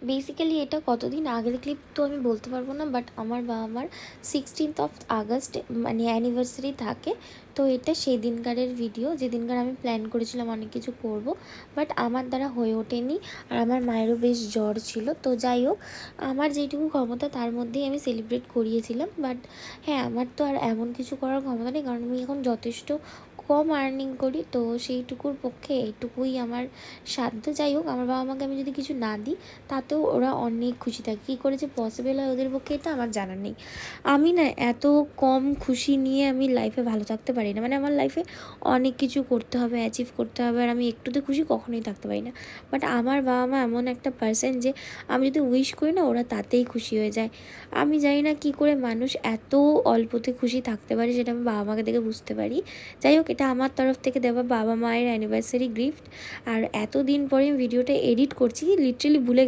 Basically এটা কতদিন আগের ক্লিপ তো আমি বলতে পারবো না, বাট আমার বাবা মার 16th আগস্ট মানে অ্যানিভার্সারি থাকে। তো এটা সেই দিনকারের ভিডিও, যেদিনকার আমি প্ল্যান করেছিলাম অনেক কিছু করব, বাট আমার দ্বারা হয়ে ওঠেনি। আর আমার মায়েরও বেশ জ্বর ছিল। তো যাই হোক, আমার যেটুকু ক্ষমতা তার মধ্যেই আমি সেলিব্রেট করিয়েছিলাম। বাট হ্যাঁ, আমার তো আর এমন কিছু করার ক্ষমতা নেই, কারণ আমি এখন যথেষ্ট কম আর্নিং করি। তো সেইটুকুর পক্ষে এইটুকুই আমার সাধ্য। যাই হোক, আমার বাবা মাকে আমি যদি কিছু না দিই তাতেও ওরা অনেক খুশি থাকে। কী করে যে পসিবল হয় ওদের পক্ষে এটা আমার জানা নেই। আমি না এত কম খুশি নিয়ে আমি লাইফে ভালো থাকতে পারি না। মানে আমার লাইফে অনেক কিছু করতে হবে, অ্যাচিভ করতে হবে, আর আমি একটুতে খুশি কখনোই থাকতে পারি না। বাট আমার বাবা মা এমন একটা পার্সন যে আমি যদি উইশ করি না, ওরা তাতেই খুশি হয়ে যায়। আমি জানি না কী করে মানুষ এত অল্পতে খুশি থাকতে পারে, সেটা আমি বাবা মাকে দেখে বুঝতে পারি। যাই হোক, এটা আমার তরফ থেকে দেওয়া বাবা মায়ের অ্যানিভার্সারি গিফট। আর এতদিন পরে আমি ভিডিওটা এডিট করছি, লিটারেলি ভুলে